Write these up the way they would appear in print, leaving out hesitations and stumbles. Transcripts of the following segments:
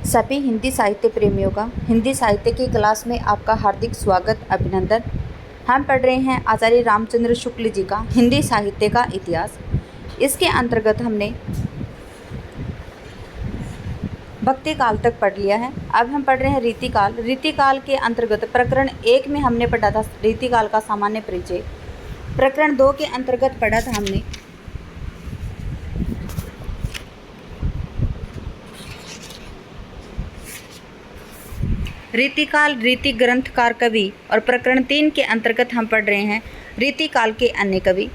सभी हिंदी साहित्य प्रेमियों का हिंदी साहित्य की क्लास में आपका हार्दिक स्वागत, अभिनंदन। हम पढ़ रहे हैं आचार्य रामचंद्र शुक्ल जी का हिंदी साहित्य का इतिहास। इसके अंतर्गत हमने भक्ति काल तक पढ़ लिया है। अब हम पढ़ रहे हैं रीतिकाल। रीतिकाल के अंतर्गत प्रकरण 1 में हमने पढ़ा था रीतिकाल का सामान्य परिचय। प्रकरण 2 के अंतर्गत पढ़ा था हमने रीतिकाल, रीति ग्रंथकार कवि, और प्रकरण 3 के अंतर्गत हम पढ़ रहे हैं रीतिकाल के अन्य कवि।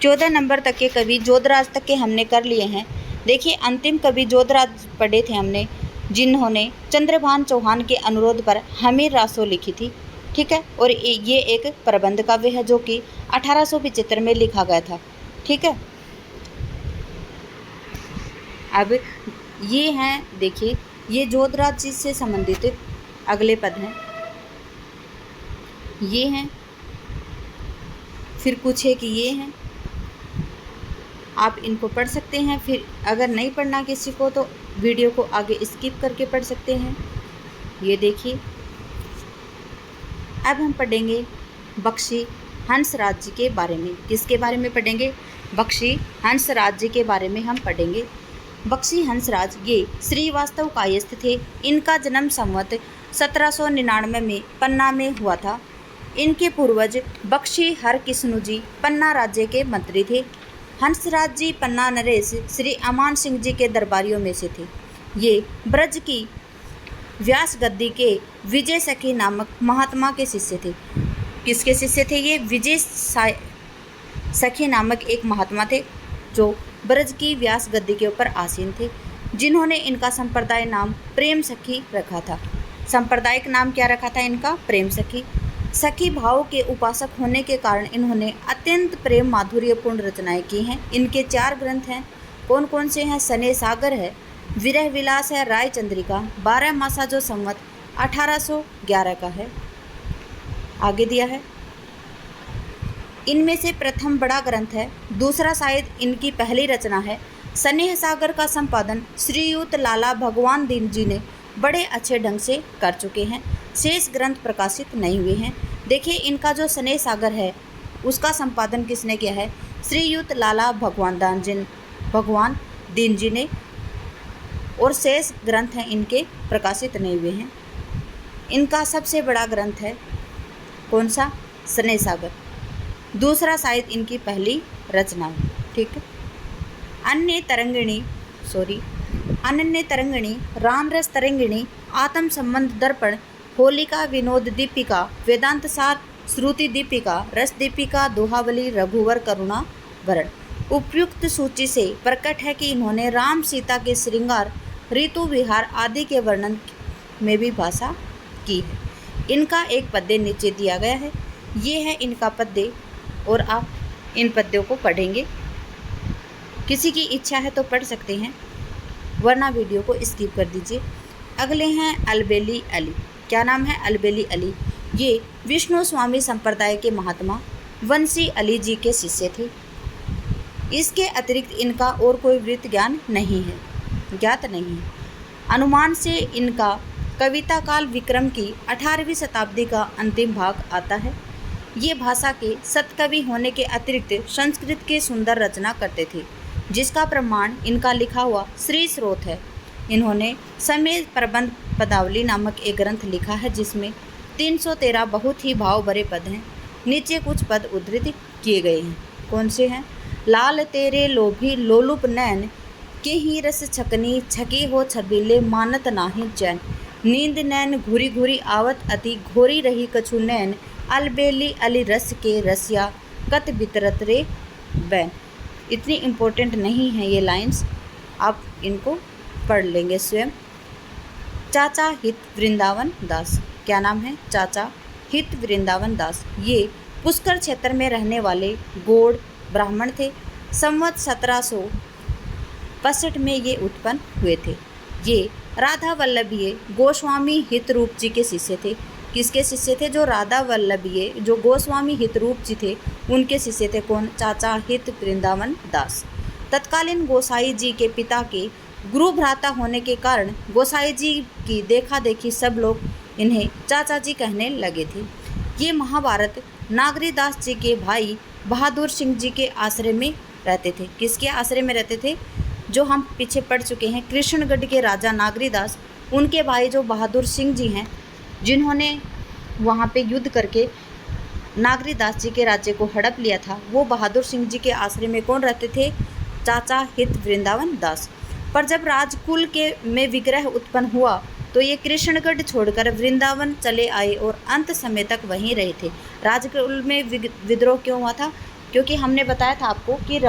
14 नंबर तक के कवि जोधराज तक के हमने कर लिए हैं। देखिए, अंतिम कवि जोधराज पढ़े थे हमने, जिन्होंने चंद्रभान चौहान के अनुरोध पर हमीर रासो लिखी थी। ठीक है, और ये एक प्रबंध काव्य है जो कि 1875 में लिखा गया था। ठीक है, अब ये हैं, देखिए, ये जोधराज जी से संबंधित अगले पद हैं, ये हैं, फिर कुछ है कि ये हैं। आप इनको पढ़ सकते हैं। फिर अगर नहीं पढ़ना किसी को तो वीडियो को आगे स्किप करके पढ़ सकते हैं। ये देखिए, अब हम पढ़ेंगे बख्शी हंसराज जी के बारे में। किसके बारे में पढ़ेंगे? बख्शी हंसराज जी के बारे में हम पढ़ेंगे। बख्शी हंसराज ये श्रीवास्तव कायस्थ थे। इनका जन्म संवत 1799 में पन्ना में हुआ था। इनके पूर्वज बख्शी हरकिष्णु जी पन्ना राज्य के मंत्री थे। हंसराज जी पन्ना नरेश श्री अमान सिंह जी के दरबारियों में से थे। ये ब्रज की व्यास गद्दी के विजय सखी नामक महात्मा के शिष्य थे। किसके शिष्य थे ये? विजय सखी नामक एक महात्मा थे जो ब्रज की व्यास गद्दी के ऊपर आसीन थे, जिन्होंने इनका संप्रदाय नाम प्रेम सखी रखा था। सांप्रदायिक नाम क्या रखा था इनका? प्रेम सखी। सखी भाव के उपासक होने के कारण इन्होंने अत्यंत प्रेम माधुर्यपूर्ण रचनाएं की हैं। इनके 4 ग्रंथ हैं। कौन कौन से हैं? स्नेह सागर है, विरह विलास है, राय चंद्रिका, 12 मासा जो संवत 1811 का है, आगे दिया है। इनमें से प्रथम बड़ा ग्रंथ है, दूसरा शायद इनकी पहली रचना है। स्नेह सागर का संपादन श्रीयुत लाला भगवान दीन जी ने बड़े अच्छे ढंग से कर चुके हैं। शेष ग्रंथ प्रकाशित नहीं हुए हैं। देखिए, इनका जो स्नेह सागर है उसका संपादन किसने किया है? श्रीयुत लाला भगवान दीन जी ने, और शेष ग्रंथ हैं इनके प्रकाशित नहीं हुए हैं। इनका सबसे बड़ा ग्रंथ है कौन सा? स्नेह सागर। दूसरा शायद इनकी पहली रचना है। ठीक है। अन्य तरंगिणी, राम रस तरंगिणी, आत्म संबंध दर्पण, होलिका विनोद दीपिका, वेदांत सार, श्रुति दीपिका, रस दीपिका, दोहावली, रघुवर करुणा वरण। उपयुक्त सूची से प्रकट है कि इन्होंने राम सीता के श्रृंगार, ऋतु विहार आदि के वर्णन में भी भाषा की है। इनका एक पद्य नीचे दिया गया है। ये है इनका पद्य, और आप इन पद्यों को पढ़ेंगे। किसी की इच्छा है तो पढ़ सकते हैं, वरना वीडियो को स्किप कर दीजिए। अगले हैं अलबेली अली। क्या नाम है? अलबेली अली। ये विष्णु स्वामी संप्रदाय के महात्मा वंशी अली जी के शिष्य थे। इसके अतिरिक्त इनका और कोई वृत्त ज्ञात नहीं है। अनुमान से इनका कविता काल विक्रम की 18वीं शताब्दी का अंतिम भाग आता है। ये भाषा के सतकवि होने के अतिरिक्त संस्कृत की सुंदर रचना करते थे, जिसका प्रमाण इनका लिखा हुआ श्री स्रोत है। इन्होंने समय प्रबंध पदावली नामक एक ग्रंथ लिखा है, जिसमें 313 बहुत ही भाव भरे पद हैं। नीचे कुछ पद उद्धृत किए गए हैं। कौन से हैं? लाल तेरे लोभी लोलुप नैन, के ही रस छकनी, छकी हो छबीले, मानत नाही चैन, नींद नैन घुरी घुरी आवत अति, घोरी रही कछु नैन, अलबेली अली रस के रसिया, कत बितरत रे बैन। इतनी इम्पोर्टेंट नहीं है ये लाइंस, आप इनको पढ़ लेंगे स्वयं। चाचा हित वृंदावन दास। क्या नाम है? चाचा हित वृंदावन दास। ये पुष्कर क्षेत्र में रहने वाले गौड़ ब्राह्मण थे। संवत 1762 में ये उत्पन्न हुए थे। ये राधा वल्लभीय गोस्वामी हितरूप जी के शिष्य थे। किसके शिष्य थे? जो राधा वल्लभीय, जो गोस्वामी हितरूप जी थे, उनके शिष्य थे। कौन? चाचा हित वृंदावन दास। तत्कालीन गोसाई जी के पिता के गुरु भ्राता होने के कारण गोसाई जी की देखा देखी सब लोग इन्हें चाचा जी कहने लगे थे। ये महाभारत नागरीदास जी के भाई बहादुर सिंह जी के आश्रय में रहते थे। किसके आश्रय में रहते थे? जो हम पीछे पढ़ चुके हैं, कृष्णगढ़ के राजा नागरीदास, उनके भाई जो बहादुर सिंह जी हैं, जिन्होंने वहाँ पे युद्ध करके नागरीदास जी के राज्य को हड़प लिया था, वो बहादुर सिंह जी के आश्रय में कौन रहते थे? चाचा हित वृंदावन दास। पर जब राजकुल के में विग्रह उत्पन्न हुआ तो ये कृष्णगढ़ छोड़कर वृंदावन चले आए और अंत समय तक वहीं रहे थे। राजकुल में विद्रोह क्यों हुआ था? क्योंकि हमने बताया था आपको कि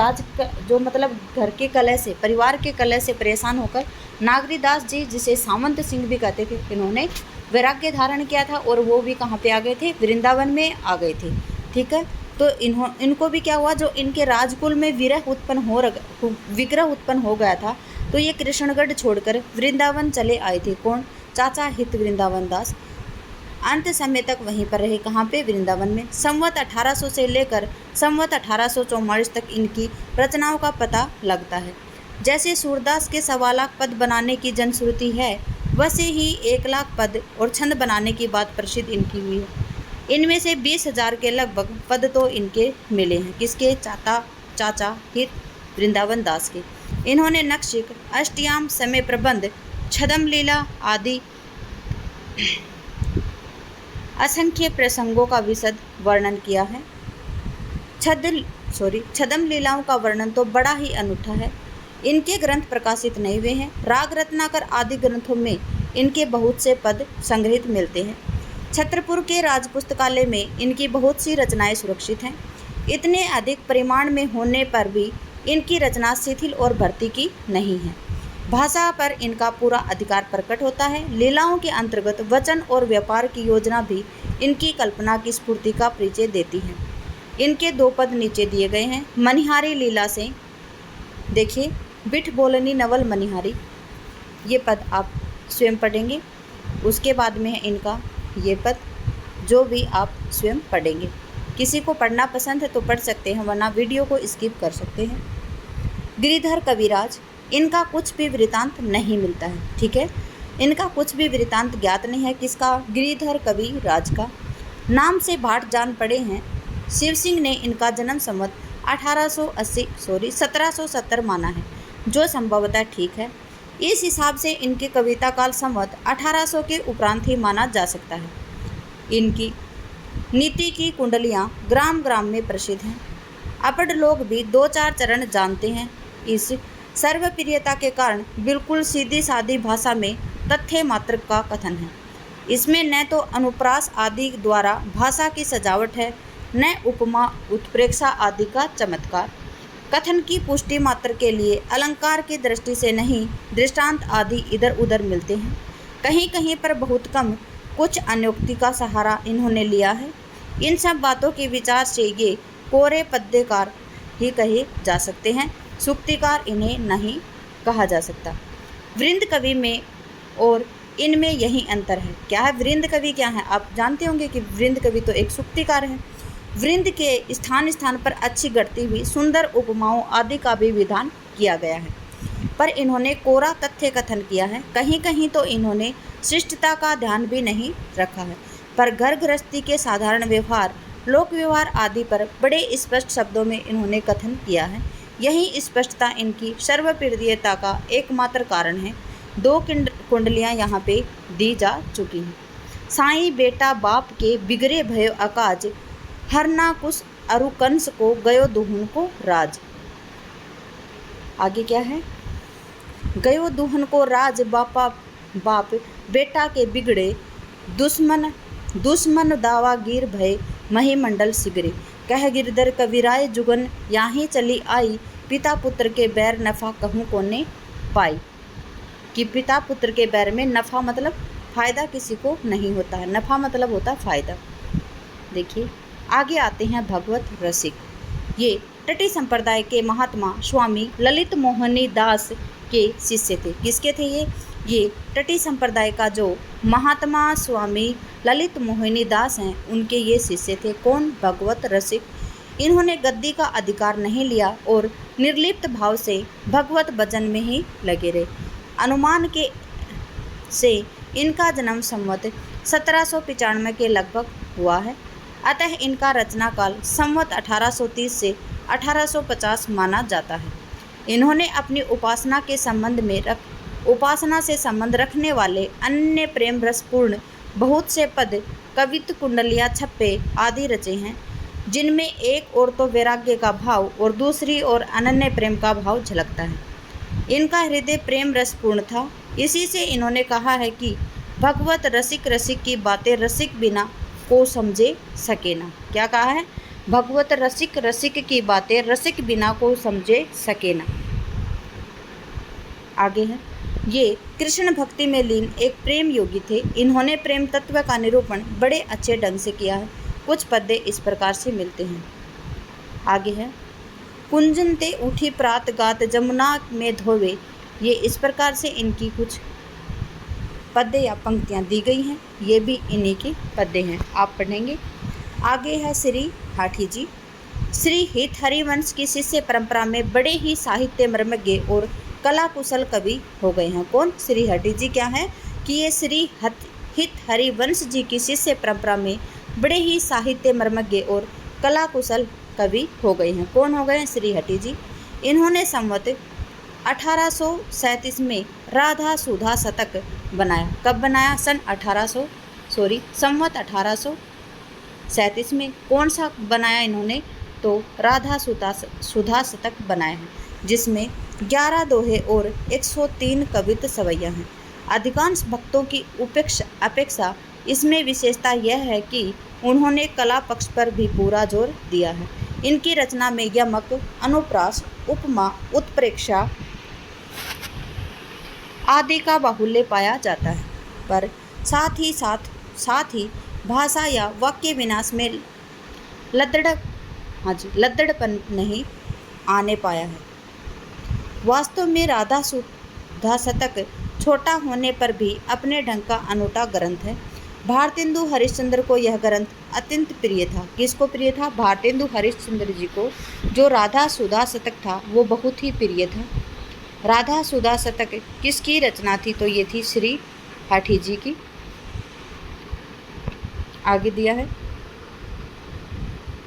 जो मतलब घर के कलह से, परिवार के कलह से परेशान होकर नागरीदास जी, जिसे सामंत सिंह भी कहते थे, इन्होंने वैराग्य धारण किया था और वो भी कहाँ पे आ गए थे? वृंदावन में आ गए थे। ठीक है, तो इनको भी क्या हुआ, जो इनके राजकुल में विग्रह उत्पन्न हो गया था, तो ये कृष्णगढ़ छोड़कर वृंदावन चले आए थे। कौन? चाचा हित वृंदावन दास। अंत समय तक वहीं पर रहे। कहाँ पे? वृंदावन में। संवत 1800 से लेकर संवत 1844 तक इनकी रचनाओं का पता लगता है। जैसे सूरदास के 1.25 लाख पद बनाने की जनश्रुति है, वैसे ही 1 लाख पद और छंद बनाने की बात प्रसिद्ध इनकी हुई है। इनमें से 20,000 के लगभग पद तो इनके मिले हैं। किसके? चाचा हित वृंदावन दास के। इन्होंने नक्शिक, अष्टयाम, समय प्रबंध, छदम लीला आदि असंख्य प्रसंगों का विशद वर्णन किया है। छदम लीलाओं का वर्णन तो बड़ा ही अनूठा है। इनके ग्रंथ प्रकाशित नहीं हुए हैं। राग रत्नाकर आदि ग्रंथों में इनके बहुत से पद संग्रहित मिलते हैं। छत्रपुर के राज पुस्तकालय में इनकी बहुत सी रचनाएं सुरक्षित हैं। इतने अधिक परिमाण में होने पर भी इनकी रचना शिथिल और भर्ती की नहीं है। भाषा पर इनका पूरा अधिकार प्रकट होता है। लीलाओं के अंतर्गत वचन और व्यापार की योजना भी इनकी कल्पना की स्फूर्ति का परिचय देती है। इनके 2 पद नीचे दिए गए हैं। मनिहारी लीला से देखिए, बिठ बोलनी नवल मनिहारी, ये पद आप स्वयं पढ़ेंगे। उसके बाद में है इनका ये पद, जो भी आप स्वयं पढ़ेंगे। किसी को पढ़ना पसंद है तो पढ़ सकते हैं, वरना वीडियो को स्किप कर सकते हैं। गिरिधर कविराज, इनका कुछ भी वृतांत नहीं मिलता है। ठीक है, इनका कुछ भी वृतांत ज्ञात नहीं है। किसका? गिरिधर कविराज का। नाम से भाट जान पड़े हैं। शिव सिंह ने इनका जन्म संवत 1770 माना है, जो संभवतः ठीक है। इस हिसाब से इनके कविता काल संवत 1800 के उपरांत ही माना जा सकता है। इनकी नीति की कुंडलियाँ ग्राम ग्राम में प्रसिद्ध हैं। अपढ़ लोग भी 2-4 चरण जानते हैं। इस सर्वप्रियता के कारण बिल्कुल सीधी सादी भाषा में तथ्य मात्र का कथन है। इसमें न तो अनुप्रास आदि द्वारा भाषा की सजावट है, न उपमा उत्प्रेक्षा आदि का चमत्कार। कथन की पुष्टि मात्र के लिए अलंकार की दृष्टि से नहीं, दृष्टांत आदि इधर उधर मिलते हैं। कहीं कहीं पर बहुत कम कुछ अन्योक्ति का सहारा इन्होंने लिया है। इन सब बातों के विचार से ये कोरे पद्यकार ही कहे जा सकते हैं, सूक्तिकार इन्हें नहीं कहा जा सकता। वृंद कवि में और इनमें यही अंतर है। क्या है वृंद कवि? क्या है आप जानते होंगे कि वृंद कवि तो एक सूक्तिकार है। वृंद के स्थान स्थान पर अच्छी गढ़ती हुई सुंदर उपमाओं आदि का भी विधान किया गया है, पर इन्होंने कोरा तथ्य कथन किया है। कहीं कहीं तो इन्होंने शिष्टता का ध्यान भी नहीं रखा है, पर घर गृहस्थी के साधारण व्यवहार, लोक व्यवहार आदि पर बड़े स्पष्ट शब्दों में इन्होंने कथन किया है। यही स्पष्टता इनकी सर्वप्रियता का एकमात्र कारण है। 2 कुंडलियाँ यहाँ पे दी जा चुकी हैं। साईं बेटा बाप के बिगड़े भयो अकाज, हरना कुश अरुकंस को गयो दुहन को राज। आगे क्या है? गयो दुहन को राज, बाप बेटा के बिगड़े, दुश्मन दावा गिर भय महिमंडल सिगरे। कह गिरधर कविराय जुगन यहाँ चली आई, पिता पुत्र के बैर नफा कहूँ कोने पाई। कि पिता पुत्र के बैर में नफ़ा मतलब फ़ायदा किसी को नहीं होता है, नफ़ा मतलब होता है फ़ायदा। देखिए आगे आते हैं भगवत रसिक। ये टटी संप्रदाय के महात्मा स्वामी ललित मोहनी दास के शिष्य थे। किसके थे ये टटी संप्रदाय का जो महात्मा स्वामी ललित मोहिनी दास हैं, उनके ये शिष्य थे। कौन? भगवत रसिक। इन्होंने गद्दी का अधिकार नहीं लिया और निर्लिप्त भाव से भगवत भजन में ही लगे रहे। अनुमान के से इनका जन्म संवत 1795 के लगभग हुआ है। अतः इनका रचना काल संवत 1830 से 1850 माना जाता है। इन्होंने अपनी उपासना से संबंध रखने वाले अन्य प्रेम रसपूर्ण बहुत से पद, कवित्व कुंडलियाँ, छप्पे आदि रचे हैं, जिनमें एक ओर तो वैराग्य का भाव और दूसरी ओर अनन्य प्रेम का भाव झलकता है। इनका हृदय प्रेम रसपूर्ण था। इसी से इन्होंने कहा है कि भगवत रसिक रसिक की बातें रसिक बिना को समझे सके ना। क्या कहा है? भगवत रसिक रसिक की बातें रसिक बिना को समझे सके ना। आगे है, ये कृष्ण भक्ति में लीन एक प्रेम योगी थे। इन्होंने प्रेम तत्व का निरूपण बड़े अच्छे ढंग से किया है। कुछ पद्य इस प्रकार से मिलते हैं। आगे है, कुंजन ते उठी प्रात गात जमुना में धोवे। ये इस प्रकार से इनकी कुछ पद्य या पंक्तियाँ दी गई हैं। ये भी इन्हीं के पद्य हैं, आप पढ़ेंगे। आगे है श्री हाठी जी। श्री हित हरिवंश की शिष्य परंपरा में बड़े ही साहित्य मर्मज्ञ और कला कुशल कवि हो गए हैं। कौन? श्री हरि जी। क्या है कि ये श्री हित हरिवंश जी की शिष्य परंपरा में बड़े ही साहित्य मर्मज्ञ और कला कुशल कवि हो गए हैं। कौन हो गए हैं? श्री हरि जी। इन्होंने संवत 1837 में राधा सुधा शतक बनाया। कब बनाया? संवत 1837 में। कौन सा बनाया इन्होंने? तो राधा सुधा शतक बनाया है, जिसमें 11 दोहे और 103 कवित्त सवैया हैं। अधिकांश भक्तों की अपेक्षा इसमें विशेषता यह है कि उन्होंने कला पक्ष पर भी पूरा जोर दिया है। इनकी रचना में यमक, अनुप्रास, उपमा, उत्प्रेक्षा आदि का बाहुल्य पाया जाता है, पर साथ ही भाषा या वाक्य विन्यास में लद्दड़पन नहीं आने पाया है। वास्तव में राधा सुधा शतक छोटा होने पर भी अपने ढंग का अनूठा ग्रंथ है। भारतेंदु हरिश्चंद्र को यह ग्रंथ अत्यंत प्रिय था। किसको प्रिय था? भारतेंदु हरिश्चंद्र जी को जो राधा सुधा शतक था वो बहुत ही प्रिय था। राधा सुधा शतक किसकी रचना थी? तो ये थी श्री हाठी जी की। आगे दिया है,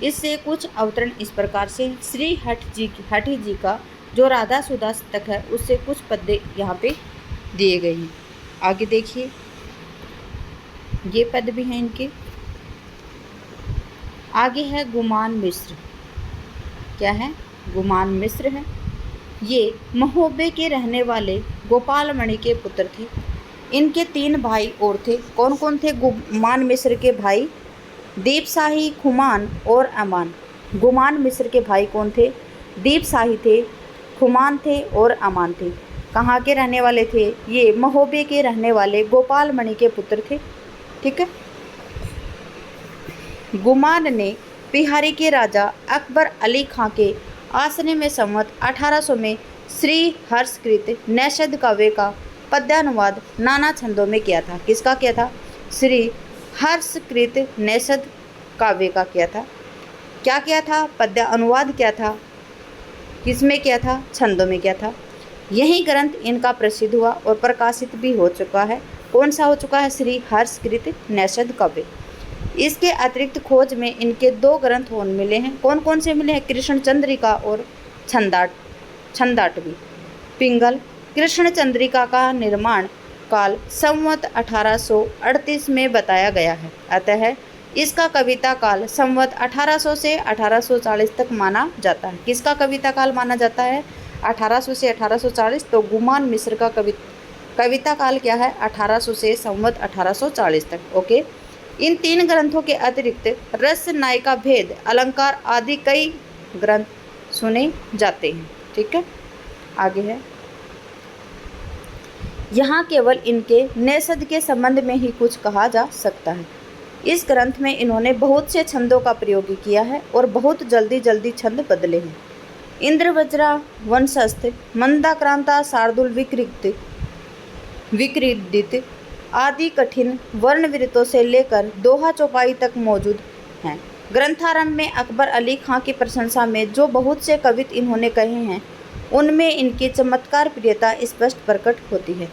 इससे कुछ अवतरण इस प्रकार से। श्री हाठी जी का जो राधा सुधा शतक है उससे कुछ पद्य यहाँ पे दिए गए हैं। आगे देखिए, ये पद भी हैं इनके। आगे है गुमान मिश्र। क्या है? गुमान मिश्र है। ये महोबे के रहने वाले गोपाल मणि के पुत्र थे। इनके 3 भाई और थे। कौन कौन थे गुमान मिश्र के भाई? दीपशाही, खुमान और अमान। गुमान मिश्र के भाई कौन थे? दीपशाही थे, खुमान थे और अमान थे। कहाँ के रहने वाले थे? ये महोबे के रहने वाले गोपाल मणि के पुत्र थे। ठीक है। गुमान ने बिहारी के राजा अकबर अली खां के आश्रय में संवत 1800 में श्री हर्षकृत नैषध काव्य का पद्यानुवाद नाना छंदों में किया था। किसका किया था? श्री हर्षकृत नैषध काव्य का किया था। क्या किया था? पद्य अनुवाद किया था। किसमें किया था? छंदों में किया था। यही ग्रंथ इनका प्रसिद्ध हुआ और प्रकाशित भी हो चुका है। कौन सा हो चुका है? श्री हर्षकृत नैषध काव्य। इसके अतिरिक्त खोज में इनके 2 ग्रंथ और मिले हैं। कौन कौन से मिले हैं? कृष्ण चंद्रिका और छंदाटवी। पिंगल। कृष्ण चंद्रिका का निर्माण काल संवत 1838 में बताया गया है। अतः इसका कविता काल संवत 1800 से 1840 तक माना जाता है। किसका कविता काल माना जाता है? 1800 से 1840। तो गुमान मिश्र का कविता काल क्या है? 1800 से संवत 1840 तक। ओके। इन 3 ग्रंथों के अतिरिक्त रस, नायिका भेद, अलंकार आदि कई ग्रंथ सुने जाते हैं। ठीक है। आगे है, यहाँ केवल इनके नैषध के संबंध में ही कुछ कहा जा सकता है। इस ग्रंथ में इन्होंने बहुत से छंदों का प्रयोग किया है और बहुत जल्दी छंद बदले हैं। इंद्रवज्रा, वंशस्थ, मंदाक्रांता, शार्दुल, विक्रीडित आदि कठिन वर्ण वृत्तों से लेकर दोहा चौपाई तक मौजूद हैं। ग्रंथारंभ में अकबर अली खां की प्रशंसा में जो बहुत से कवित इन्होंने कहे हैं, उनमें इनकी चमत्कार प्रियता स्पष्ट प्रकट होती है।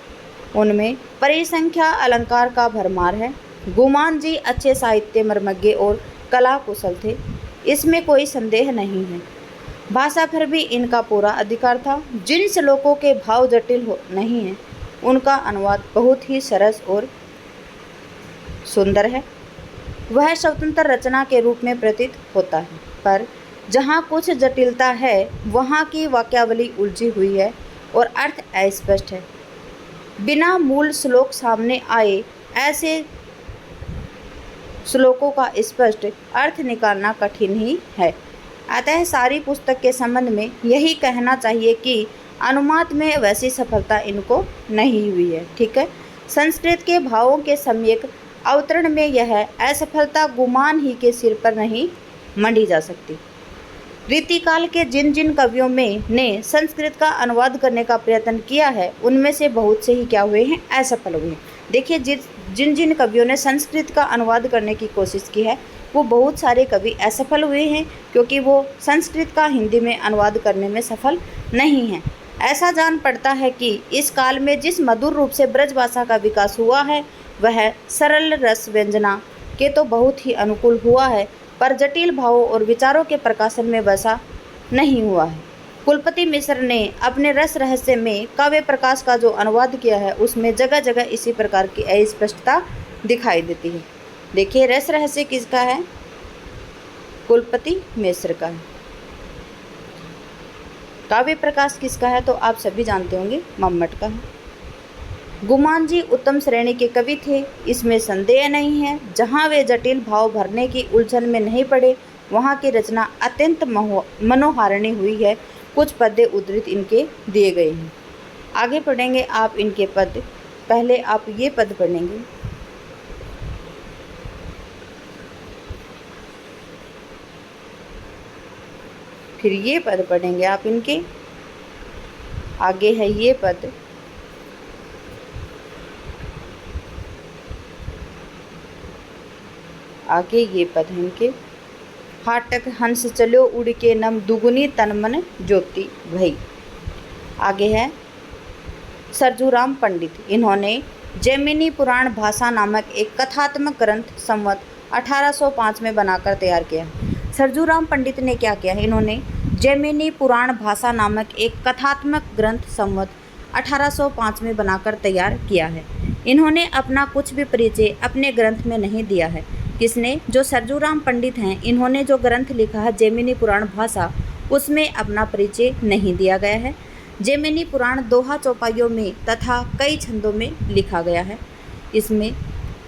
उनमें परिसंख्या अलंकार का भरमार है। गुमान जी अच्छे साहित्य मर्मज्ञ और कला कुशल थे, इसमें कोई संदेह नहीं है। भाषा पर भी इनका पूरा अधिकार था। जिन श्लोकों के भाव जटिल नहीं हैं, उनका अनुवाद बहुत ही सरस और सुंदर है। वह स्वतंत्र रचना के रूप में प्रतीत होता है, पर जहाँ कुछ जटिलता है वहाँ की वाक्यावली उलझी हुई है और अर्थ अस्पष्ट है। बिना मूल श्लोक सामने आए ऐसे श्लोकों का स्पष्ट अर्थ निकालना कठिन ही है। अतः सारी पुस्तक के संबंध में यही कहना चाहिए कि अनुवाद में वैसी सफलता इनको नहीं हुई है। ठीक है। संस्कृत के भावों के सम्यक अवतरण में यह असफलता गुमान ही के सिर पर नहीं मंडी जा सकती। रीतिकाल के जिन जिन कवियों में ने संस्कृत का अनुवाद करने का प्रयत्न किया है, उनमें से बहुत से ही क्या हुए हैं, असफल हुए हैं। देखिए, जिन जिन कवियों ने संस्कृत का अनुवाद करने की कोशिश की है, वो बहुत सारे कवि असफल हुए हैं, क्योंकि वो संस्कृत का हिंदी में अनुवाद करने में सफल नहीं हैं। ऐसा जान पड़ता है कि इस काल में जिस मधुर रूप से ब्रज भाषा का विकास हुआ है, वह सरल रस व्यंजना के तो बहुत ही अनुकूल हुआ है, पर जटिल भावों और विचारों के प्रकाशन में वैसा नहीं हुआ है। कुलपति मिश्र ने अपने रस रहस्य में काव्य प्रकाश का जो अनुवाद किया है, उसमें जगह जगह इसी प्रकार की अस्पष्टता दिखाई देती है। देखिए, रस रहस्य किसका है? कुलपति मिश्र का है। काव्य प्रकाश किसका है? तो आप सभी जानते होंगे, मम्मट का है। गुमान जी उत्तम श्रेणी के कवि थे, इसमें संदेह नहीं है। जहाँ वे जटिल भाव भरने की उलझन में नहीं पड़े, वहाँ की रचना अत्यंत मनोहारिणी हुई है। कुछ पद्य उद्धृत इनके दिए गए हैं। आगे पढ़ेंगे आप इनके पद। पहले आप ये पद पढ़ेंगे। फिर ये पद पढ़ेंगे आप इनके। आगे है ये पद। आगे ये पद है इनके। हाटक हंस चलो उड़ के नम दुगुनी तन मन ज्योति भई। आगे है सरजूराम पंडित। इन्होंने जैमिनी पुराण भाषा नामक एक कथात्मक ग्रंथ संवत 1805 में बनाकर तैयार किया। सरजूराम पंडित ने क्या किया है? इन्होंने जैमिनी पुराण भाषा नामक एक कथात्मक ग्रंथ संवत 1805 में बनाकर तैयार किया है। इन्होंने अपना कुछ भी परिचय अपने ग्रंथ में नहीं दिया है। किसने? जो सरजूराम पंडित हैं, इन्होंने जो ग्रंथ लिखा है जैमिनी पुराण भाषा, उसमें अपना परिचय नहीं दिया गया है। जैमिनी पुराण दोहा चौपाइयों में तथा कई छंदों में लिखा गया है। इसमें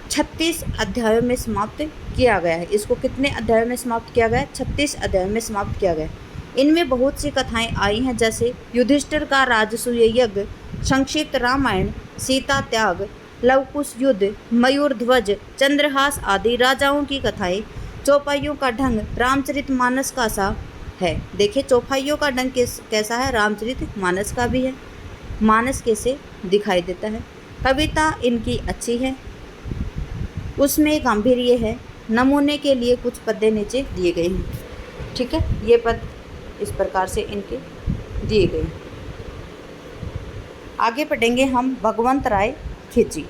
36 अध्यायों में समाप्त किया गया है। इसको कितने अध्यायों में समाप्त किया गया है? 36 अध्यायों में समाप्त किया गया है। इनमें बहुत सी कथाएं आई हैं, जैसे युधिष्ठिर का राजसूय यज्ञ, संक्षिप्त रामायण, सीता त्याग, लवकुश युद्ध, मयूर ध्वज, चंद्रहास आदि राजाओं की कथाएं। चौपाइयों का ढंग रामचरितमानस का सा है। देखिए, चौपाइयों का ढंग कैसा है? रामचरितमानस का भी है। मानस कैसे दिखाई देता है। कविता इनकी अच्छी है, उसमें गांभीर्य है। नमूने के लिए कुछ पद्य नीचे दिए गए हैं। ठीक है, ये पद इस प्रकार से इनके दिए गए हैं। आगे पढ़ेंगे हम भगवंत राय खिची।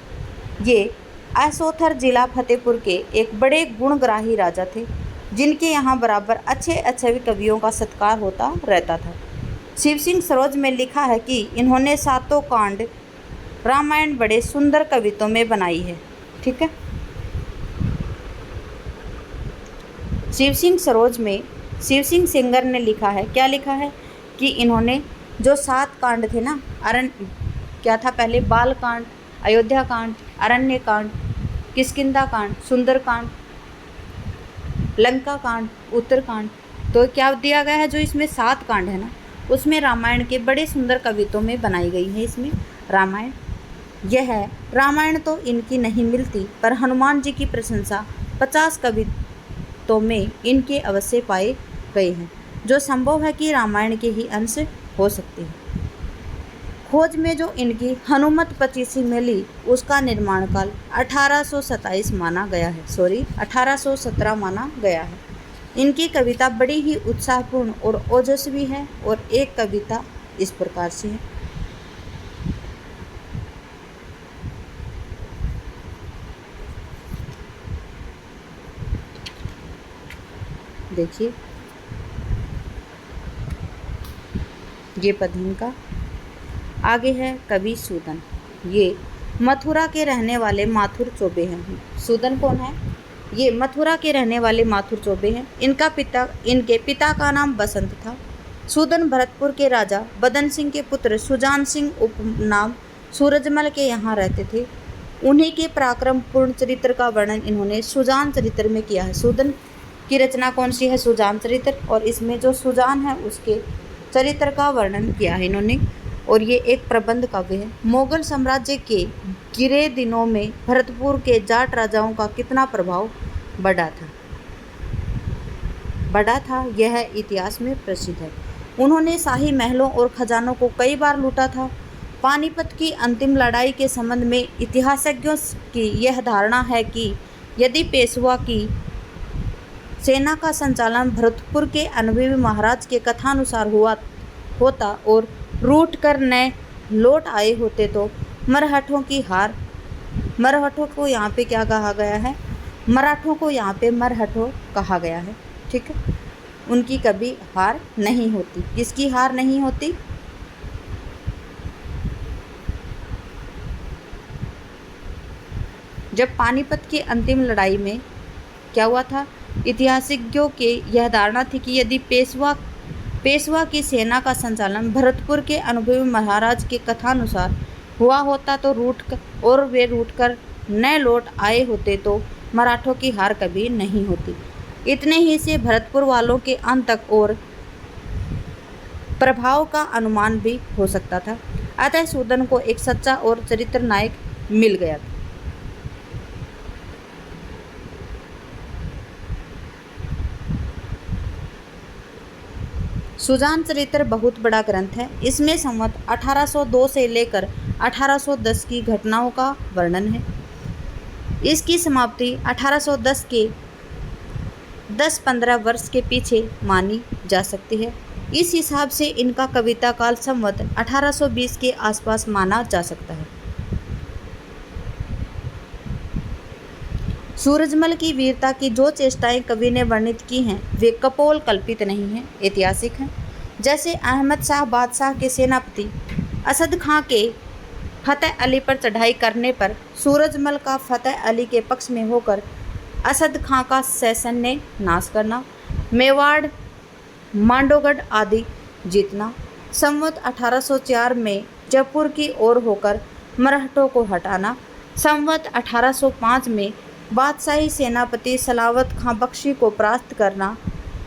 ये असोथर जिला फतेहपुर के एक बड़े गुणग्राही राजा थे, जिनके यहाँ बराबर अच्छे अच्छे कवियों का सत्कार होता रहता था। शिव सिंह सरोज में लिखा है कि इन्होंने 7 कांड रामायण बड़े सुंदर कवितों में बनाई है। ठीक है, शिव सिंह सरोज में शिव सिंह सिंगर ने लिखा है, क्या लिखा है कि इन्होंने जो 7 कांड थे ना, क्या था पहले? बाल कांड, अयोध्या कांड, अरण्य कांड, किष्किंधा कांड, सुंदर कांड, लंका कांड, उत्तरकांड। तो क्या दिया गया है? जो इसमें 7 कांड है ना, उसमें रामायण के बड़े सुंदर कवितों में बनाई गई है। इसमें रामायण यह है। रामायण तो इनकी नहीं मिलती, पर हनुमान जी की प्रशंसा 50 कवितों में इनके अवश्य पाए गए हैं, जो संभव है कि रामायण के ही अंश हो सकते हैं। खोज में जो इनकी हनुमत 25 मिली, उसका निर्माण काल 1827 माना गया है। 1817 माना गया है। इनकी कविता बड़ी ही उत्साहपूर्ण और ओजस्वी है और एक कविता इस प्रकार से है। देखिए ये पद इनका। आगे है कवि सूदन। ये मथुरा के रहने वाले माथुर चौबे हैं। सूदन कौन है? ये मथुरा के रहने वाले माथुर चौबे हैं। इनके पिता का नाम बसंत था। सूदन भरतपुर के राजा बदन सिंह के पुत्र सुजान सिंह उपनाम सूरजमल के यहाँ रहते थे। उन्हीं के पराक्रम पूर्ण चरित्र का वर्णन इन्होंने सुजान चरित्र में किया है। सूदन की रचना कौन सी है? सुजान चरित्र। और इसमें जो सुजान है उसके चरित्र का वर्णन किया है इन्होंने। और ये एक प्रबंध काव्य है। मुगल साम्राज्य के गिरे दिनों में भरतपुर के जाट राजाओं का कितना प्रभाव बढ़ा था यह इतिहास में प्रसिद्ध है। उन्होंने शाही महलों और खजानों को कई बार लूटा था। पानीपत की अंतिम लड़ाई के संबंध में इतिहासज्ञों की यह धारणा है कि यदि पेशवा की सेना का संचालन भरतपुर के अनुभवी महाराज के कथानुसार होता और रूट कर न लौट आए होते तो मराठों को यहाँ पे क्या कहा गया है? मराठों को यहाँ पे मरहठों कहा गया है। ठीक है, उनकी कभी हार नहीं होती। किसकी हार नहीं होती? जब पानीपत की अंतिम लड़ाई में क्या हुआ था? इतिहासज्ञों के यह धारणा थी कि यदि पेशवा की सेना का संचालन भरतपुर के अनुभवी महाराज के कथानुसार हुआ होता तो वे रूट कर न लौट आए होते तो मराठों की हार कभी नहीं होती। इतने ही से भरतपुर वालों के आतंक और प्रभाव का अनुमान भी हो सकता था। अतः सूदन को एक सच्चा और चरित्र नायक मिल गया था। सुजान चरित्र बहुत बड़ा ग्रंथ है। इसमें संवत 1802 से लेकर 1810 की घटनाओं का वर्णन है। इसकी समाप्ति 1810 के 10-15 वर्ष के पीछे मानी जा सकती है। इस हिसाब से इनका कविता काल संवत 1820 के आसपास माना जा सकता है। सूरजमल की वीरता की जो चेष्टाएं कवि ने वर्णित की हैं वे कपोल कल्पित नहीं हैं, ऐतिहासिक हैं। जैसे अहमद शाह बादशाह के सेनापति असद खां के फतेह अली पर चढ़ाई करने पर सूरजमल का फतेह अली के पक्ष में होकर असद खां का सैन्य नाश करना, मेवाड़ मांडोगढ़ आदि जीतना, संवत 1804 में जयपुर की ओर होकर मराठों को हटाना, संवत 1805 में बादशाही सेनापति सलावत खां बख्शी को परास्त करना,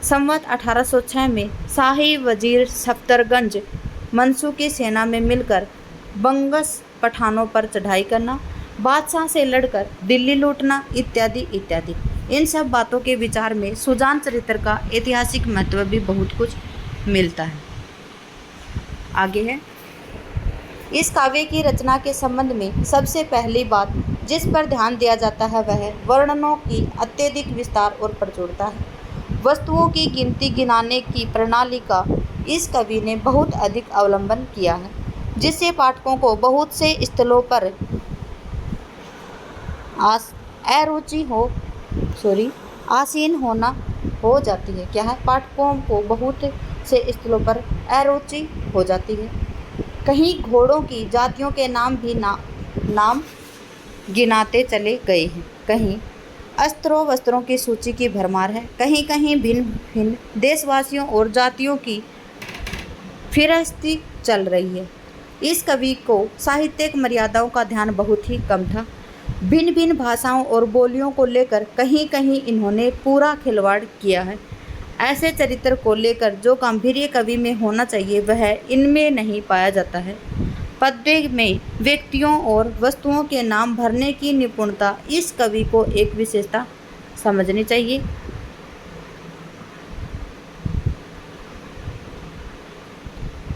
संवत 1806 में शाही वजीर सफ्दरगंज मंसू की सेना में मिलकर बंगस पठानों पर चढ़ाई करना, बादशाह से लड़कर दिल्ली लूटना इत्यादि इत्यादि। इन सब बातों के विचार में सुजान चरित्र का ऐतिहासिक महत्व भी बहुत कुछ मिलता है। आगे है, इस काव्य की रचना के संबंध में सबसे पहली बात जिस पर ध्यान दिया जाता है वह वर्णनों की अत्यधिक विस्तार और प्रचुरता है। वस्तुओं की गिनती गिनाने की प्रणाली का इस कवि ने बहुत अधिक अवलंबन किया है, जिससे पाठकों को बहुत से स्थलों पर आसीन होना हो जाती है। क्या है? पाठकों को बहुत से स्थलों पर अरुचि हो जाती है। कहीं घोड़ों की जातियों के नाम भी नाम गिनाते चले गए हैं, कहीं अस्त्रों वस्त्रों की सूची की भरमार है, कहीं कहीं भिन्न भिन्न देशवासियों और जातियों की फिरस्ती चल रही है। इस कवि को साहित्यिक मर्यादाओं का ध्यान बहुत ही कम था। भिन्न भिन्न भाषाओं और बोलियों को लेकर कहीं कहीं इन्होंने पूरा खिलवाड़ किया है। ऐसे चरित्र को लेकर जो गांभीर्य कवि में होना चाहिए वह इनमें नहीं पाया जाता है। पद्य में व्यक्तियों और वस्तुओं के नाम भरने की निपुणता इस कवि को एक विशेषता समझनी चाहिए।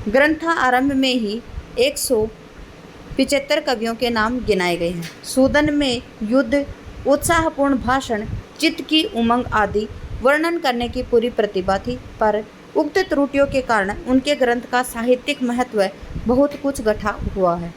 ग्रंथारंभ में ही 175 कवियों के नाम गिनाए गए हैं। सूदन में युद्ध, उत्साहपूर्ण भाषण, चित्त की उमंग आदि वर्णन करने की पूरी प्रतिभा थी, पर उक्त त्रुटियों के कारण उनके ग्रंथ का साहित्यिक महत्व बहुत कुछ घटा हुआ है।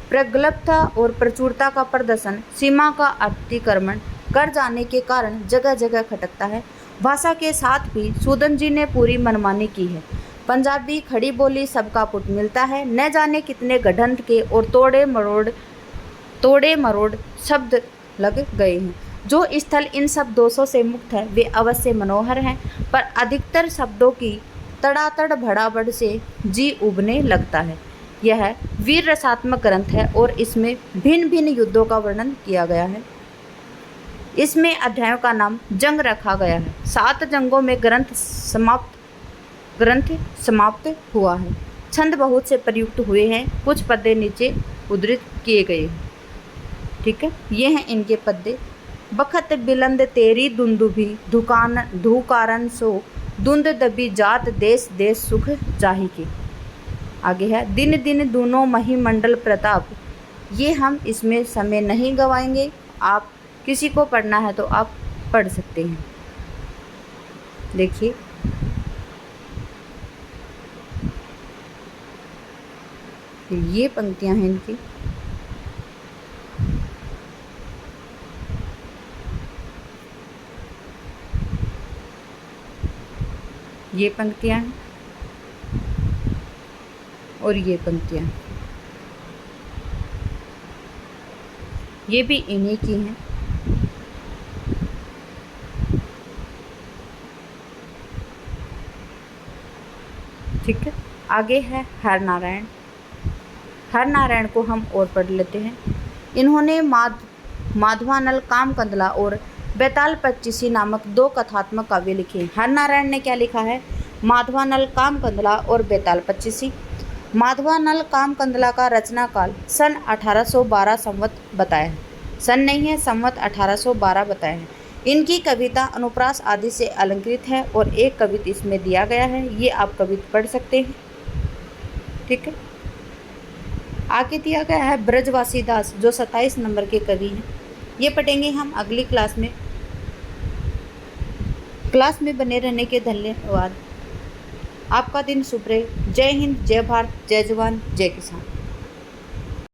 प्रगल्भता और प्रचुरता का प्रदर्शन, सीमा का अतिक्रमण कर जाने के कारण जगह जगह खटकता है। भाषा के साथ भी सूदन जी ने पूरी मनमानी की है। पंजाबी खड़ी बोली सबका पुट मिलता है, न जाने कितने गढ़ंत के और तोड़े मरोड़ शब्द लग गए हैं। जो स्थल इन सब दोषों से मुक्त है वे अवश्य मनोहर हैं, पर अधिकतर शब्दों की तड़ातड़ भड़ाबड़ से जी उबने लगता है। यह वीर रसात्मक ग्रंथ है और इसमें भिन्न भिन्न युद्धों का वर्णन किया गया है। इसमें अध्यायों का नाम जंग रखा गया है। 7 जंगों में ग्रंथ समाप्त हुआ है। छंद बहुत से प्रयुक्त हुए हैं। कुछ पद्य नीचे उद्धृत किए गए हैं। ठीक है, ये हैं इनके पद्य। बखत बिलंद तेरी दुंदुभी धुकारन सो दुंद दबी जात देश देश सुख जाही की। आगे है दिन दिन दूनों महिमंडल प्रताप। ये हम इसमें समय नहीं गवाएंगे, आप किसी को पढ़ना है तो आप पढ़ सकते हैं। देखिए ये पंक्तियां हैं इनकी। ये पंक्तियां हैं और ये पंक्तियां, ये भी इन्हीं की हैं। ठीक है, आगे है हरनारायण। हरनारायण को हम और पढ़ लेते हैं। इन्होंने माधवानल, कामकंदला और बेताल पच्चीसी नामक 2 कथात्मक काव्य लिखे। हरनारायण ने क्या लिखा है? माधवानल, कामकंदला और बेताल पच्चीसी। माधवानल कामकंदला का रचना काल सन 1812 संवत बताया है। सन नहीं है, संवत 1812 बताया है। इनकी कविता अनुप्रास आदि से अलंकृत है और एक कविता इसमें दिया गया है, ये आप कविता पढ़ सकते हैं। ठीक है, आगे दिया गया है ब्रजवासी दास, जो 27 नंबर के कवि हैं। ये पढ़ेंगे हम अगली क्लास में। क्लास में बने रहने के धन्यवाद। आपका दिन शुभ रहे। जय हिंद, जय भारत, जय जवान, जय किसान।